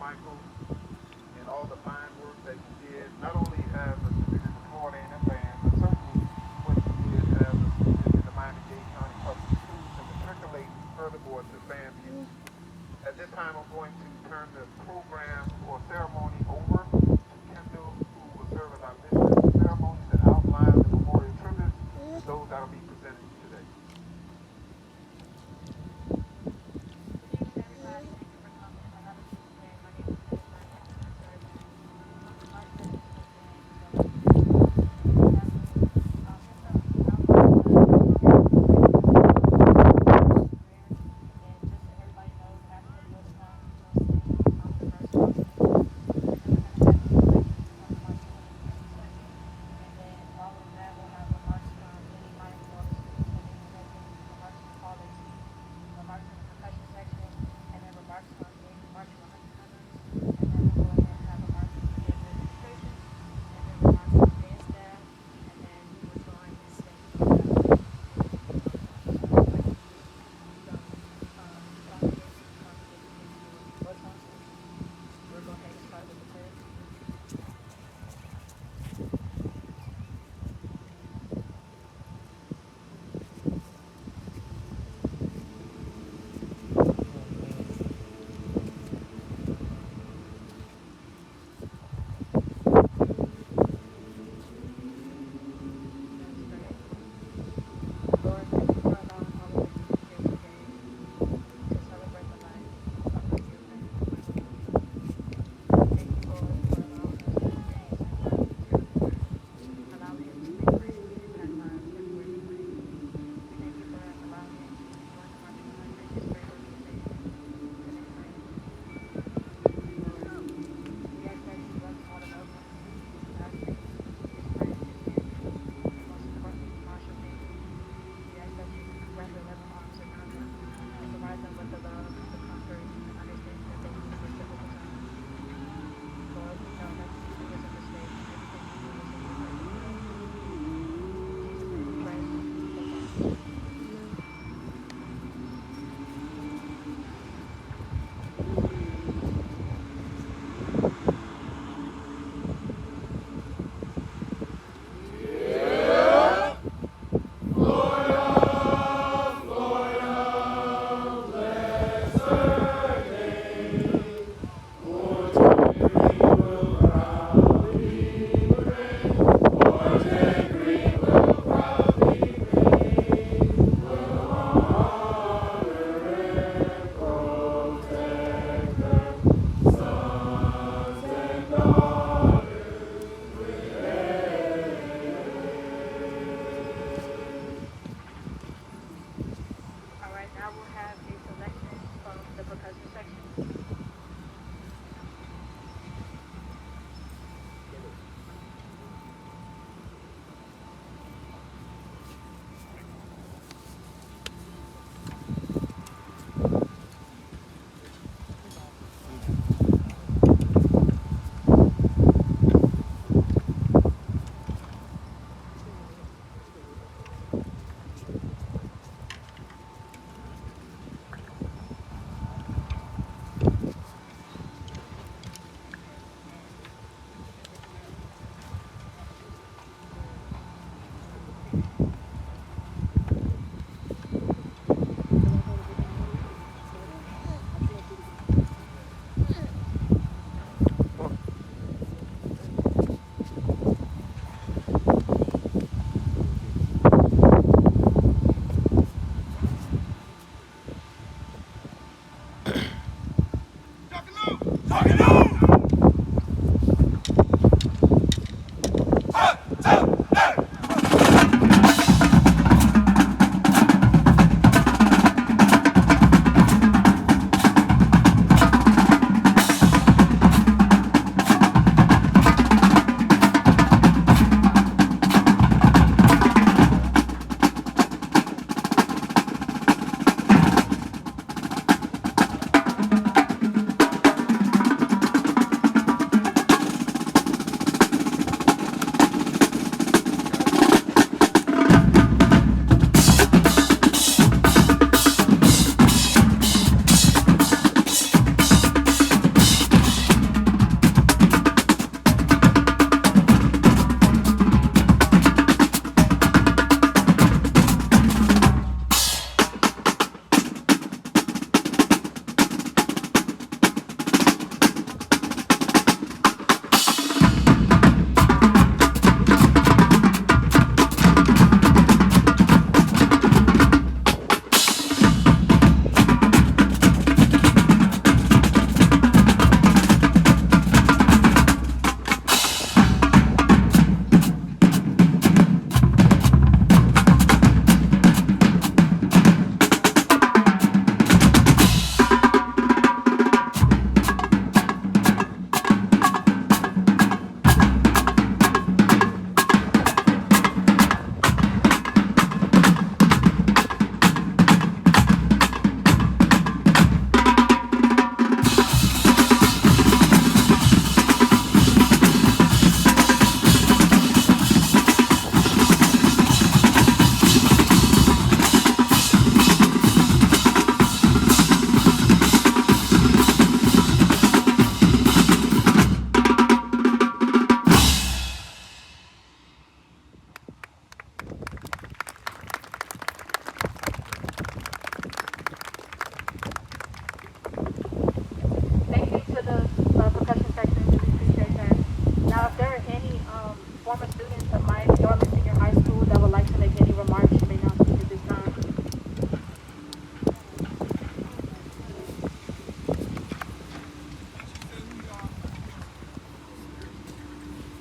Michael, and all the fine work that you did, not only as a certificate recorder and a band, but certainly what you did as a student in the Miami-Dade County Public Schools and matriculating furthermore to FAMU. At this time, I'm going to turn the program or ceremony over to Kendall, who will serve as our mistress of ceremonies and outline the memorial tributes to those that will be presented today.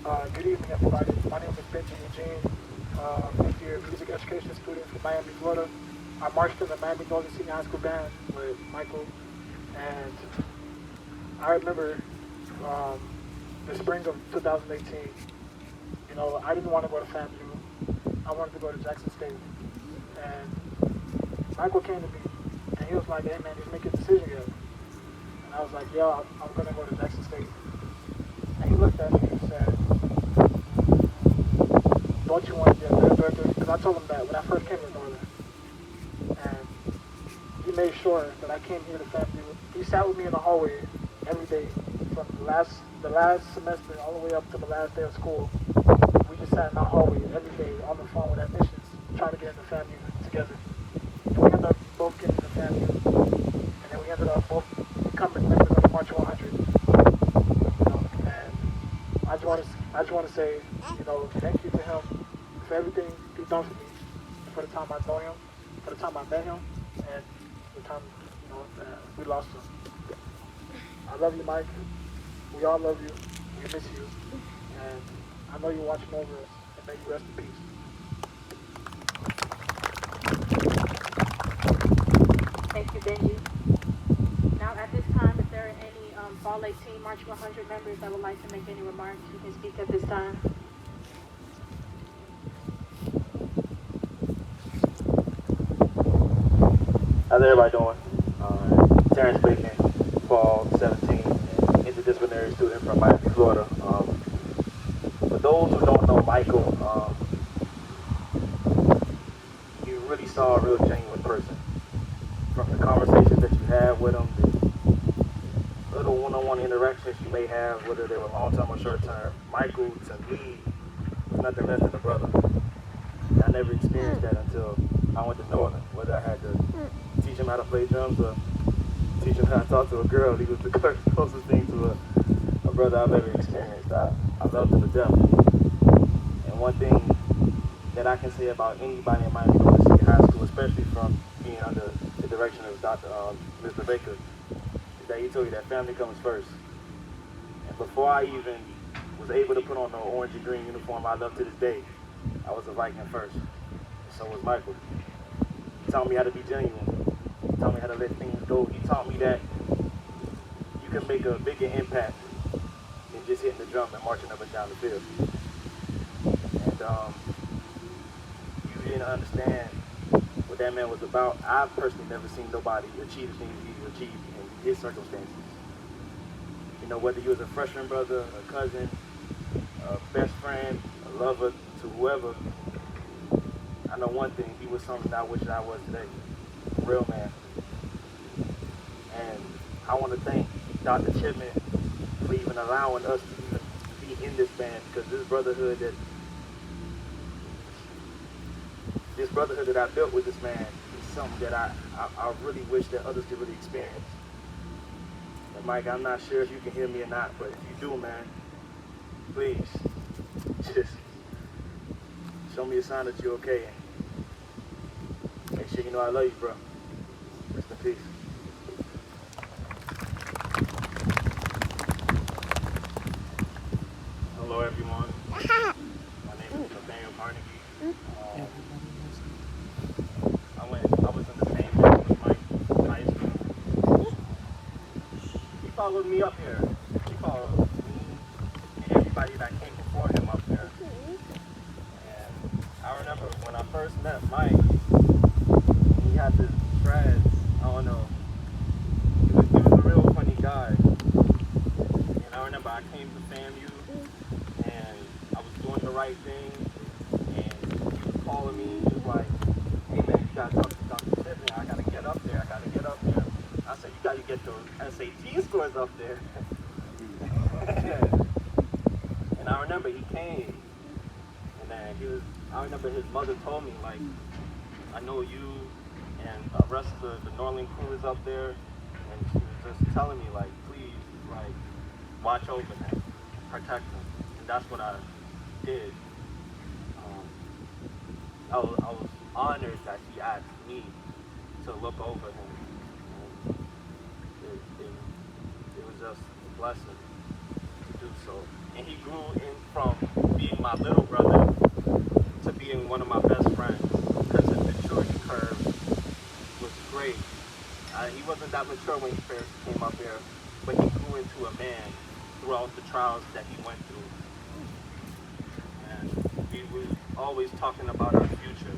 Good evening, everybody. My name is Benji Eugene. Fifth year music education student from Miami, Florida. I marched in the Miami Northern Senior High School Band with Michael, and I remember um, the spring of 2018. You know, I didn't want to go to FAMU. I wanted to go to Jackson State. And Michael came to me, and he was like, "Hey man, did you make a decision yet?" And I was like, "Yeah, I'm going to go to Jackson State." And he looked at me and said, "Don't you want to be a band director?" Because I told him that when I first came to Northern. And he made sure that I came here to FAMU. He sat with me in the hallway every day from the last semester all the way up to the last day of school. We just sat in our hallway every day on the phone with admissions, trying to get into FAMU together. And we ended up both getting into FAMU, and then we ended up both becoming members of the March 100. You know, and I just want to say, you know, thank you to him for everything he's done for me, for the time I've known him, for the time I met him, and the time, you know, we lost him. I love you, Mike. We all love you. We miss you. And I know you're watching over us. And may you rest in peace. Thank you, Benji. Now, at this time, if there are any Fall Lake Team March 100 members that would like to make any remarks, you can speak at this time. How's everybody doing? Terrence speaking, Fall 17, interdisciplinary student from Miami, Florida. For those who don't know Michael, you really saw a real genuine person. From the conversations that you had with him, the little one-on-one interactions you may have, whether they were long-term or short-term, Michael, to me, was nothing less than a brother. And I never experienced that until I went to Northern, whether I had to teach him how to play drums or teach him how to talk to a girl. He was the closest thing to a brother I've ever experienced. I loved him to death. And one thing that I can say about anybody in Miami Northern Senior High School, especially from being under the direction of Mr. Baker, is that he told you that family comes first. And before I even was able to put on the orange and green uniform I love to this day, I was a Viking first. So was Michael. He taught me how to be genuine. He taught me how to let things go. He taught me that you can make a bigger impact than just hitting the drum and marching up and down the field. And you didn't understand what that man was about. I've personally never seen nobody achieve the things he achieved in his circumstances. You know, whether he was a freshman brother, a cousin, a best friend, a lover, to whoever, I know one thing, he was something I wish I was today. A real man. And I want to thank Dr. Chipman for even allowing us to even be in this band, because this brotherhood that I built with this man is something that I really wish that others could really experience. And Mike, I'm not sure if you can hear me or not, but if you do, man, please, just show me a sign that you're okay. And make sure you know I love you, bro. Rest in peace. Hello, everyone. My name is Nathaniel Carnegie. I was in the same group with Mike in high school. He followed me up here. He followed me and everybody that came before him up here. And I remember when I first met Mike, he had this dreads. I don't know. He was a real funny guy. And I remember I came to FAMU and I was doing the right thing. And he was calling me. He was like, "Hey man, you gotta talk to Dr. Tiffany. I gotta get up there. I said, "You gotta get those SAT scores up there." And I remember he came. And then I remember his mother told me, like, "I know you and the rest of the Norland crew is up there." And she was just telling me, like, please, like, watch over him, protect him. And that's what I did. I was honored that she asked me to look over him. And it was just a blessing to do So, and he grew in from being my little brother to being one of my best friends because his maturity curve was great. He wasn't that mature when he first came up here, but he grew into a man throughout the trials that he went through. And we were always talking about our future.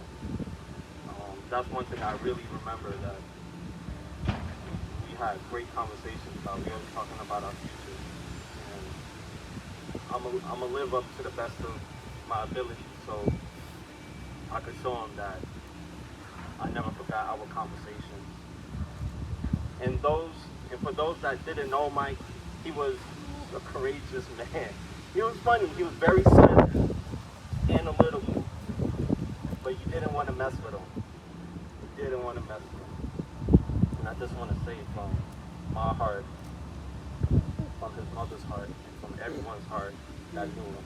That's one thing I really remember that we had great conversations about. We always talking about our future. And I'm gonna live up to the best of my ability so I could show him that I never forgot our conversations. And for those that didn't know Mike, he was a courageous man. He was funny. He was very silent, analytical, but you didn't want to mess with him. You didn't want to mess with him. And I just want to say from my heart, from his mother's heart, and from everyone's heart that knew him,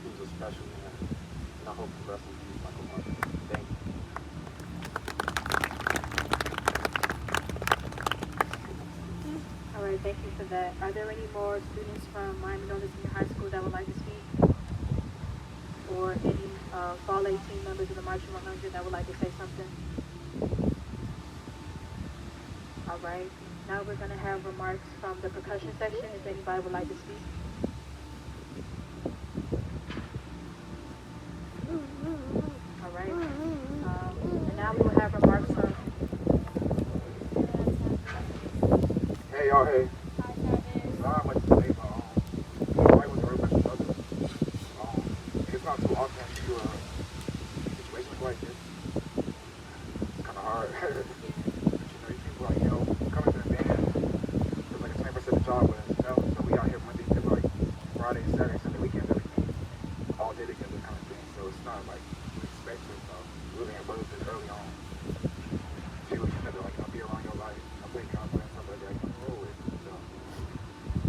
he was a special man. And I hope the rest of you, Michael Martin. Thank you. All right, thank you for that. Are there any more students from Miami Northern Senior High School that would like to speak? Or any Fall 18 members of the Marching 100 that would like to say something? All right, now we're going to have remarks from the percussion section if anybody would like to speak. All right, and now we will have remarks from... Hey, y'all, hey. Not much to say, but I was very much struggling. It's not too often to situations like this. It's kind of hard. But, you people like, coming to the band, it's like a 20% job with us, so we out here Monday to like Friday, Saturday, Sunday, weekends, everything, all day together kind of thing. So it's not like we expect it, so really had brothers this early on. She was just like, I'll be around your life. I'll play confidence, stuff like that. You can roll with it. So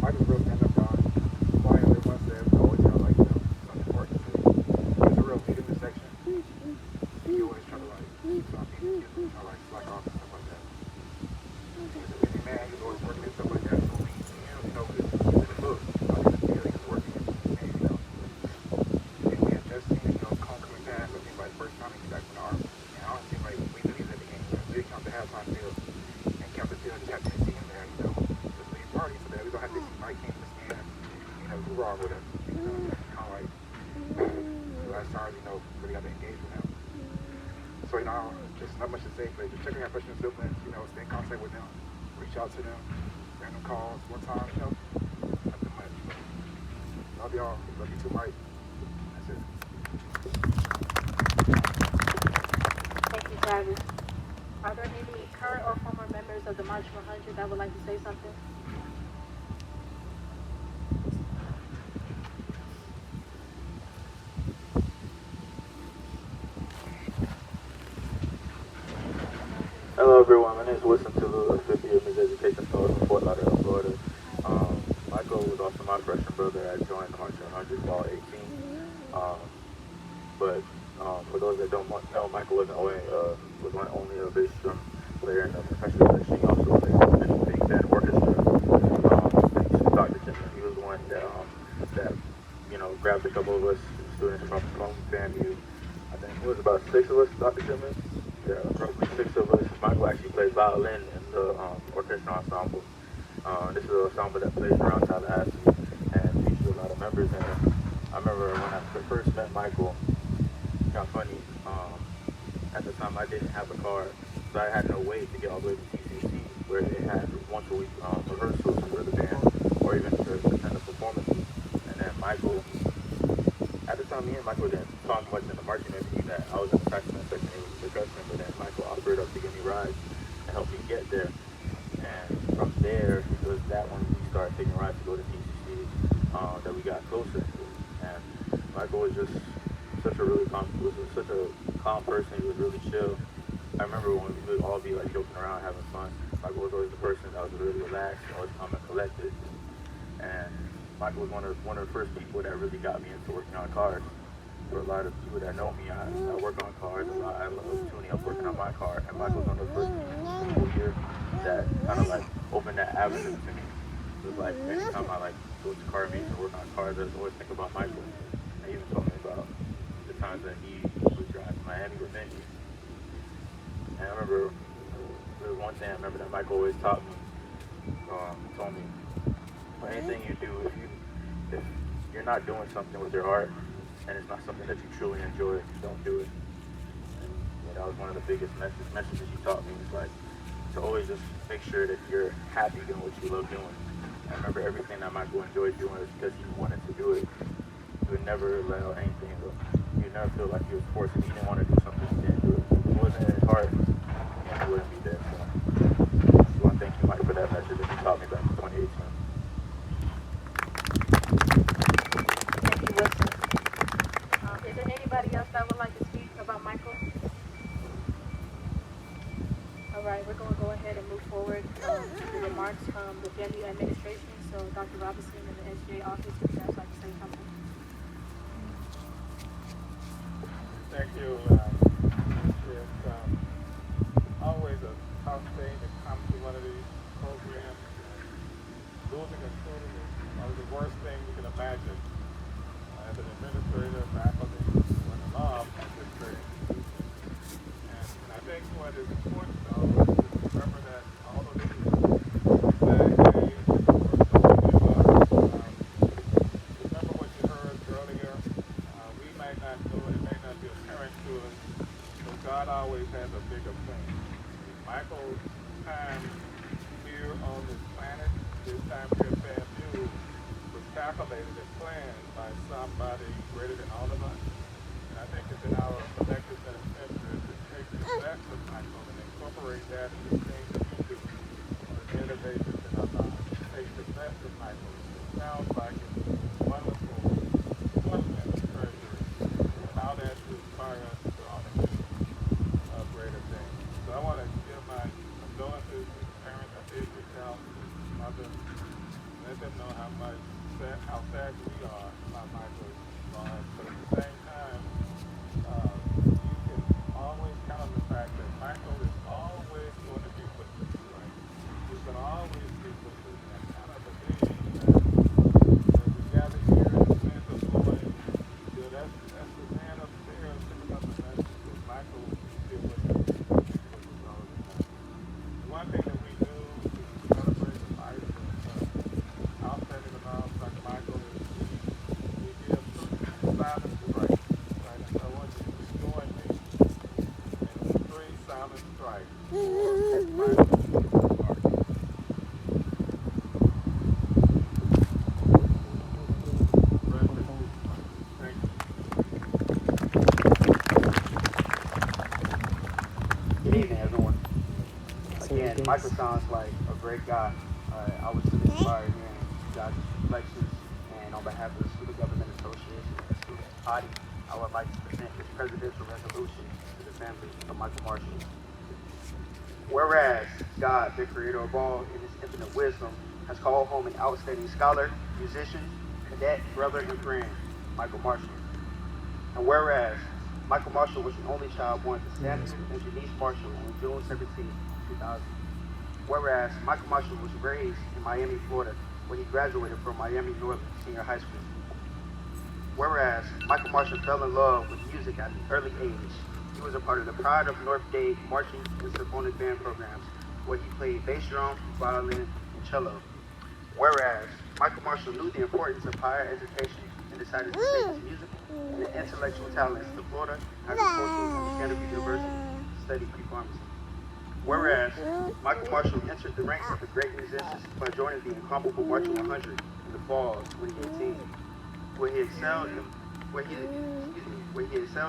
I just real stand up guy. Quiet, everyone says, always tell like, something important to say. He's a real leader in this section. He always try to like, some people try to like slack off and stuff like that. He's a busy man, he's always working and stuff like that. So we, he's in the book. Out in the field, he's working and, and we had just seen, Cone coming past, I think like first time he came back from the Army. And I don't seem like we knew he was at the game. We didn't count the halftime field and count the field, just happened to see him there, just leave party so that we don't have to see Mike King to stand, do wrong with him. Kind of like, the last time, really got to engage with him. So, just not much to say, but just checking out freshman siblings, stay in contact with them, reach out to them, random calls, one time, nothing much. But love y'all, love you too, Mike. That's it. Thank you, Travis. Are there any current or former members of the March 100 that would like to say something? Hello everyone, my name is Wilson Tulu, 50 year Education Fellow from Fort Lauderdale, Florida. Michael was also my freshman brother. I joined the Marching 100 Fall 18. But for those that don't know, Michael wasn't only a bass drum player in the professional section. He also played many things in orchestra. Thanks to Dr. Jimmy. He was the one that grabbed a couple of us students from FAMU. I think it was about 6 of us, Dr. Jimmy. Yeah, roughly 6 of us. Michael actually plays violin in the orchestral ensemble. This is an ensemble that plays around Tallahassee and features a lot of members in it. I remember when I first met Michael, kind of funny, at the time I didn't have a car, so I had no way to get all the way to TCC, where they had once a week rehearsals for the band, or even to attend the performances. And then Michael, at the time me and Michael didn't talk much in the marching interview that I was in the saxophone section, it was percussion, but then Michael offered up to give me rides and help me get there. And from there, it was that when we started taking rides to go to TCC that we got closer to. And Michael was just such a calm person. He was really chill. I remember when we would all be like joking around, having fun. Michael was always the person that was really relaxed, always calm and collected. And Michael was one of the first people that really got me into working on cars. For a lot of people that know me, I work on cars a lot. I love tuning up, working on my car. And Michael was one of the first people here that kind of like opened that avenue to me. So it's like next time I like go to car meets or work on cars, I always think about Michael. And he even told me about the times that he would drive to Miami with Benji. And I remember there was one thing I remember that Michael always taught me. Told me, for anything you do, if you're not doing something with your heart and it's not something that you truly enjoy, don't do it. And that was one of the biggest messages he taught me. It's like to always just make sure that you're happy doing what you love doing. I remember everything that Michael enjoyed doing was because he wanted to do it. He would never allow anything, he would never feel like he was forced. If he didn't want to do something, he didn't do it. If it wasn't in his heart, he wouldn't be there. So I just want to thank you, Mike, for that message that you taught me back in 2018. Thank you, Wilson. Is there anybody else that would like to speak about Michael? All right, we're going to go ahead and move forward to the remarks from the family administration. So Dr. Robinson in the SGA office, would you guys like to say something? Thank you. It's always a tough thing to come to one of these programs. Losing a student is one of the worst things you can imagine. As an administrator, faculty, when alum at this great institution. And I think what is important though is to remember that all of these remember what you heard earlier. We might not know it, it may not be apparent to us, but God always has a bigger plan. Michael's time here on this planet, his time here at FAMU, was calculated and planned by somebody greater than all of us. And I think it's in our collective best interest to take the best of Michael and incorporate that in the things that we do on a daily basis in our lives. Take the best of Michael. It sounds like it's wonderful, wonderful treasure, and how that to inspire us to all the greater things. So I want to give my condolences to the parents that did reach out to his mother. Let them know how sad we are about Michael's loss. But at the same time, you can always count on the fact that Michael is always going to be with us, right? He's going to always be with us. And I kind of believe that as we gather here in the winds of Lord, that's the man upstairs picking up the message that Michael is still with us. All the time. One thing that we do to celebrate the life of outstanding about Dr. Michael is we give silent strikes. Right? And so I want you to join me in 3 silent strikes for Michael. Good evening, everyone. Again, Michael sounds like a great guy. I was really inspired hearing Josh's reflections, and on behalf of the Student Government Association and the student body, I would like to present this presidential resolution to the family of Michael Marshall. Whereas God, the creator of all, in his infinite wisdom, has called home an outstanding scholar, musician, cadet, brother, and friend, Michael Marshall. And whereas Michael Marshall was the only child born to Samuel and Janice Marshall on June 17, 2000. Whereas Michael Marshall was raised in Miami, Florida, where he graduated from Miami North Senior High School. Whereas Michael Marshall fell in love with music at an early age. He was a part of the Pride of North Dade marching and symphonic band programs, where he played bass drum, violin, and cello. Whereas Michael Marshall knew the importance of higher education and decided to take his musical and intellectual talents to Florida Agricultural and Mechanical University to study pre-pharmacy. Whereas Michael Marshall entered the ranks of the great musicians by joining the incomparable Marching 100 in the fall of 2018, where he excelled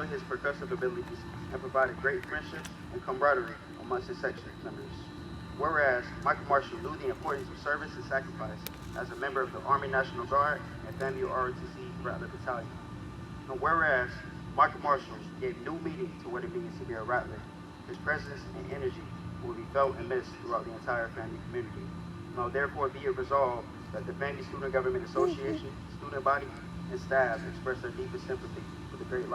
his percussive abilities and provided great friendships and camaraderie amongst his section members. Whereas Michael Marshall knew the importance of service and sacrifice as a member of the Army National Guard and FAMU ROTC Rattler Battalion. And whereas Michael Marshall gave new meaning to what it means to be a Rattler, his presence and energy will be felt and missed throughout the entire family community. Now therefore be it resolved that the Family Student Government Association, student body, and staff express their deepest sympathy for the great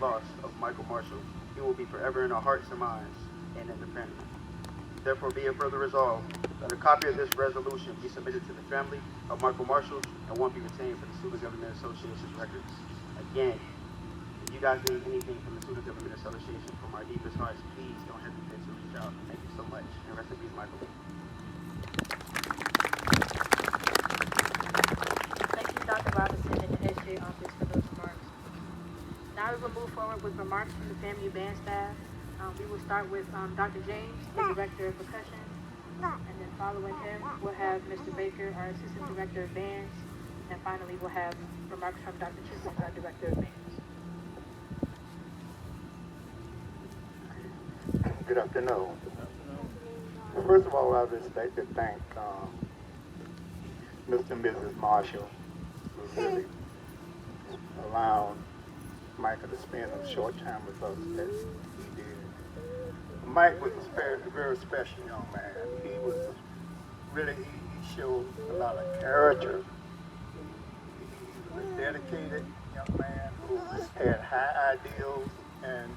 loss of Michael Marshall. He will be forever in our hearts and minds and in the family. therefore be it further resolved that a copy of this resolution be submitted to the family of Michael Marshall and one be retained for the Student Government Association's records. Again, if you guys need anything from the Student Government Association from our deepest hearts, please don't hesitate to reach out. Thank you so much. And rest in peace, Michael. Thank you, Dr. Robinson and the SJ office for those remarks. Now we will move forward with remarks from the family band staff. We will start with Dr. James, the Director of Percussion, and then following him, we'll have Mr. Baker, our Assistant Director of Bands, and finally we'll have remarks from Dr. Chisholm, our Director of Bands. Good afternoon. First of all, I would like to thank Mr. and Mrs. Marshall for really allowing Michael to spend a short time with us that he did. Mike was a very special young man. He was really, he showed a lot of character. He was a dedicated young man who had high ideals, and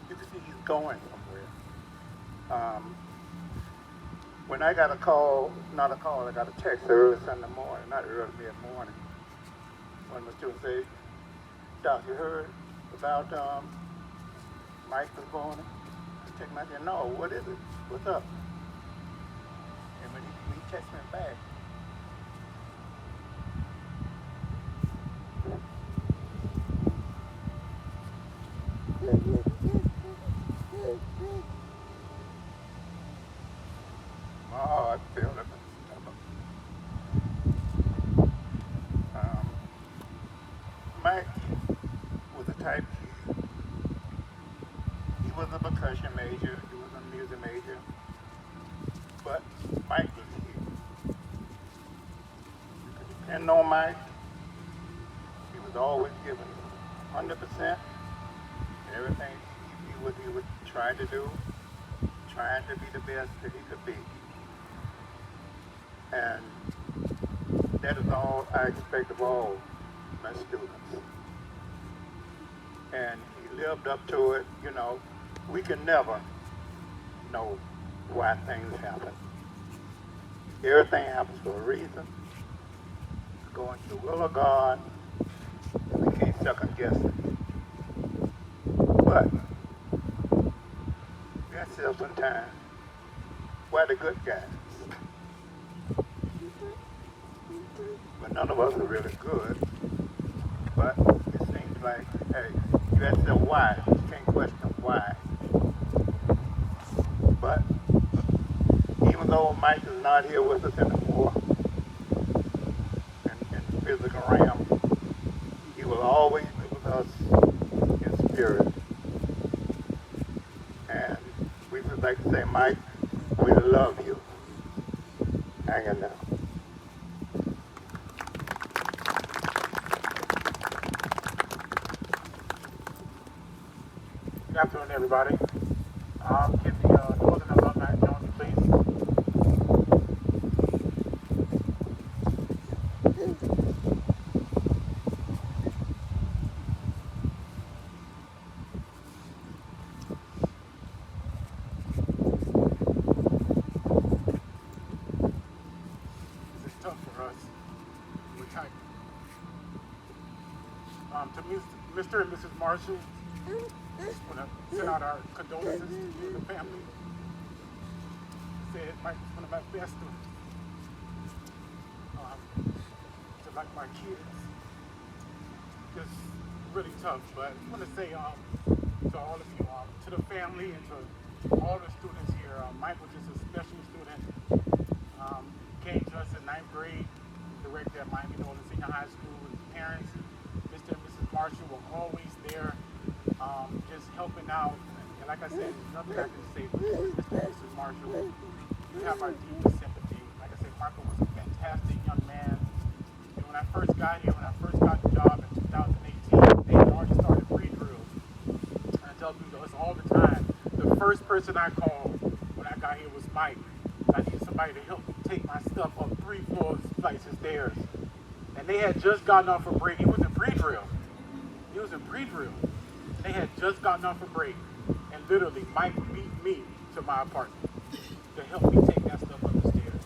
you can see he's going somewhere. When I got a call, not a call, I got a text early Sunday morning, not early mid-morning, when my student said, Doc, you heard about Mike was born? I checked my said, no, what is it? What's up? And when he texted me back, my heart fell in my stomach. Mike was a type kid. He was a percussion major, he was a music major, but Mike was here. You could depend on Mike. He was always giving 100% in everything he would try to do, trying to be the best that he could be. And that is all I expect of all my students. And he lived up to it. You know, we can never know why things happen. Everything happens for a reason. It's going to the will of God, and we can't second guess it. But we ask ourselves sometimes, why the good guys? But none of us are really good. But it seems like, hey, you ask yourself why. You can't question why. But even though Mike is not here with us anymore in the physical realm, he will always be with us in spirit. And we would like to say, Mike, we love you. Hang in there. Good afternoon, everybody. Give the Northern Alumni Jones, please. This is tough for us. We're tight. To Mr. and Mrs. Marshall, just want to send out our condolences to you and the family. Said Mike was one of my best students. Just like my kids. Just really tough. But I want to say to all of you, to the family and to all the students here, Mike was just a special student. Came to us in 9th grade, directed at Miami Northern Senior High School with his parents. Mr. and Mrs. Marshall were always there, just helping out. And like I said, there's nothing I can say but Mr. and Mrs. Marshall. You have our deepest sympathy. Like I said, Michael was a fantastic young man. And when I first got here, when I first got the job in 2018, they had already started pre-drills. And I tell people this all the time. The first person I called when I got here was Mike. I needed somebody to help me take my stuff up 3 flights of stairs. And they had just gotten off a break. He was in pre-drill. He was in pre-drill. They had just gotten off a break. And literally, Mike beat me to my apartment. to help me take that stuff up the stairs.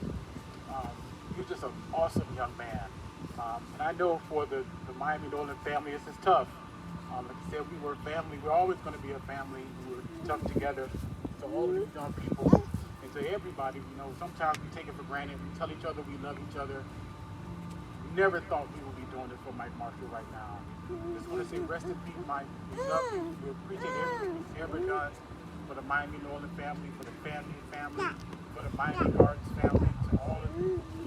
He was just an awesome young man. And I know for the Miami Nolan family, this is tough. Like I said, we were family. We're always going to be a family. We were tough together. So all of these young people, and to everybody, sometimes we take it for granted. We tell each other we love each other. We never thought we would be doing this for Mike Marshall right now. Just want to say rest in peace, Mike. We love you. We appreciate everything you've ever done for the Miami Nolan family, for the family, for the Miami Arts family, to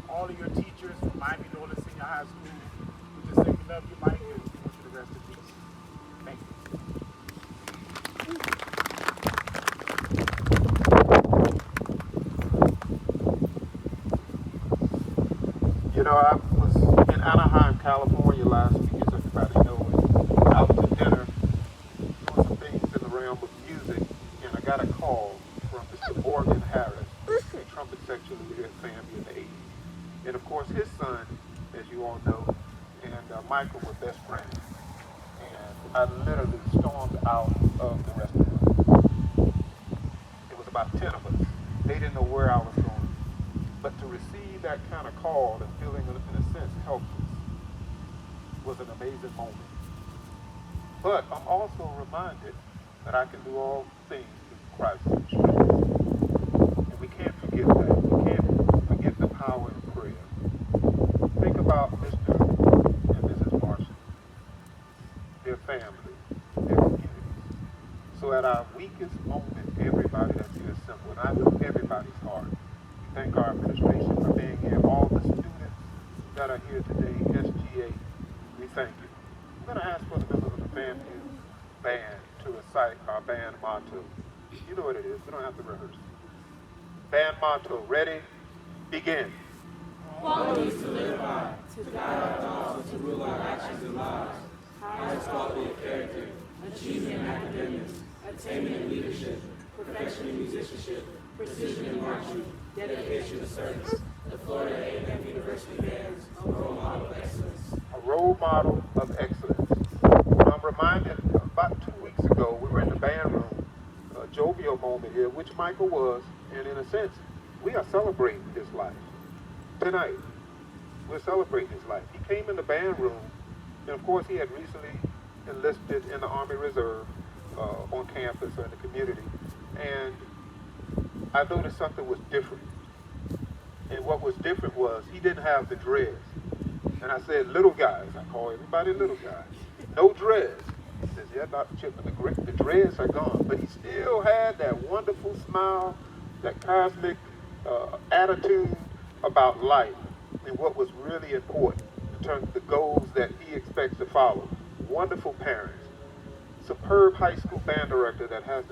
all of your teachers from Miami Nolan Senior High School. We just say we love you, Mike, and we want you to rest in peace. Thank you. I was in Anaheim, California last week, as everybody knows, out to dinner, doing some things in the realm of music, and I got a call from Mr. Morgan Harris, the trumpet section leader at Famu in the 80s. And of course, his son, as you all know, and Michael were best friends. And I literally stormed out of the restaurant. It was about 10 of us. They didn't know where I was going. But to receive that kind of call and feeling, in a sense, helpless was an amazing moment. But I'm also reminded that I can do all things through Christ who strengthens me. And we can't forget that. We can't forget the power of prayer. Think about Mr. and Mrs. Marshall, their family, their communities. So at our weakest moment, everybody that's here assembled, and I know everybody's heart, thank our administration for being here. All the students that are here today, SGA, we thank you. I'm going to ask for the members of the Famu band to recite our band motto. You know what it is. We don't have to rehearse. Band motto. Ready? Begin. Qualities to live by, to guide our thoughts, to rule our actions and lives. Highest quality of character, achievement in academics, attainment in leadership, perfection in musicianship, precision in marching, dedication to service. The Florida A&M University Bands, a role model of excellence. A role model of excellence. I'm reminded about 2 weeks ago, we were in the band room, a jovial moment here, which Michael was, and in a sense, we are celebrating his life. Tonight, we're celebrating his life. He came in the band room, and of course he had recently enlisted in the Army Reserve on campus or in the community, and I noticed something was different. And what was different was he didn't have the dreads. And I said, little guys, I call everybody little guys. No dreads. He says, yeah, Dr. Chipman, the dreads are gone. But he still had that wonderful smile, that cosmic attitude about life and what was really important in terms of the goals that he expects to follow. Wonderful parents. Superb high school band director that happens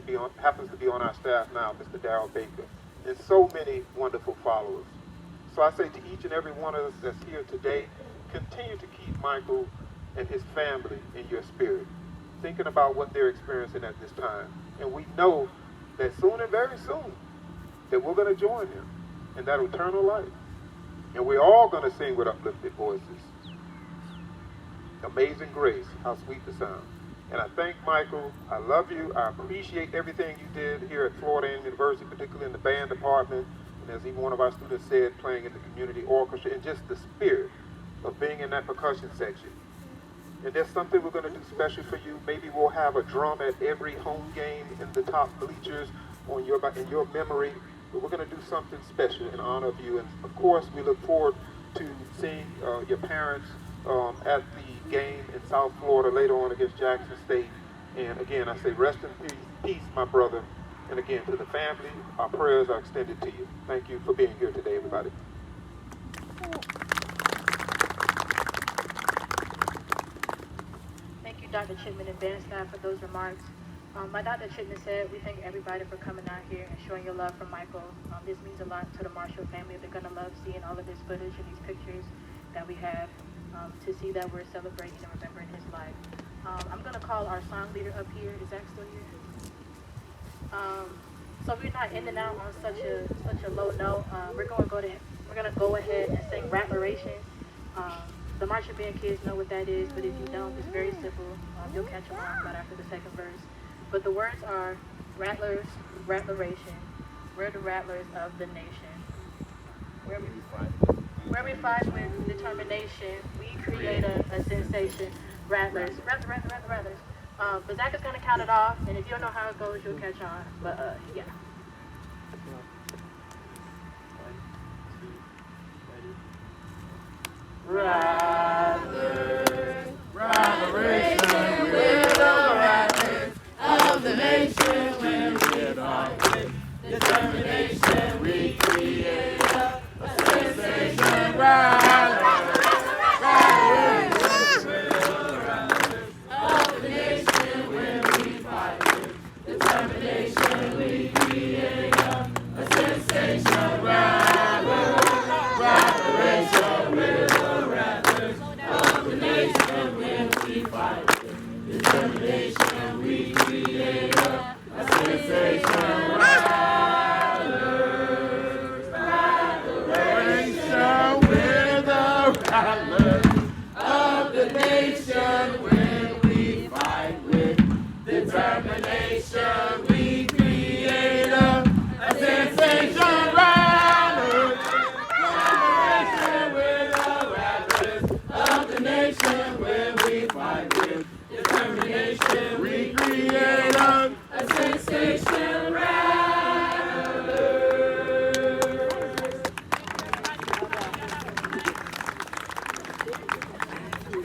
to be on our staff now, Mr. Darrell Baker, and so many wonderful followers. So I say to each and every one of us that's here today, continue to keep Michael and his family in your spirit, thinking about what they're experiencing at this time. And we know that soon and very soon, that we're going to join them in that eternal life. And we're all going to sing with uplifted voices. Amazing grace, how sweet the sound. And I thank Michael. I love you. I appreciate everything you did here at Florida A&M University, particularly in the band department. And as even one of our students said, playing in the community orchestra, and just the spirit of being in that percussion section. And there's something we're going to do special for you. Maybe we'll have a drum at every home game in the top bleachers in your memory. But we're going to do something special in honor of you. And of course, we look forward to seeing your parents at the game in South Florida later on against Jackson State. And again, I say rest in peace, my brother. And again, to the family, our prayers are extended to you. Thank you for being here today, everybody. Thank you, Dr. Chipman and band staff, for those remarks. Like Dr. Chipman said, we thank everybody for coming out here and showing your love for Michael. This means a lot to the Marshall family. They're going to love seeing all of this footage and these pictures that we have to see that we're celebrating and remembering his life. I'm going to call our song leader up here. Is Zach still here? So we're not ending out on such a low note. We're going to go ahead and sing Rattleration. The Marshall Band kids know what that is, but if you don't, it's very simple. You'll catch on right after the second verse. But the words are Rattlers, Rattleration. We're the rattlers of the nation. Where we fight with determination, we create a sensation. Rattlers. Rattlers. But Zach is going to count it off, and if you don't know how it goes, you'll catch on. But, yeah. 1, 2, ready. Rattlers, rattleration, we're the rattlers of the nation. When we fight with determination, we create a sensation. Rattlers, rattlers, we're the rattlers of the nation. When we fight with determination, we create a sensation. Rattlers, rattleration, we're the rattlers of the nation. When we fight with determination, we create a sensation. Rattlers, rattleration, we're the rattlers of the nation. When we fight with determination, we create a sensation. Rattlers, rattleration, we're the rattlers of the nation. When we fight with determination, we create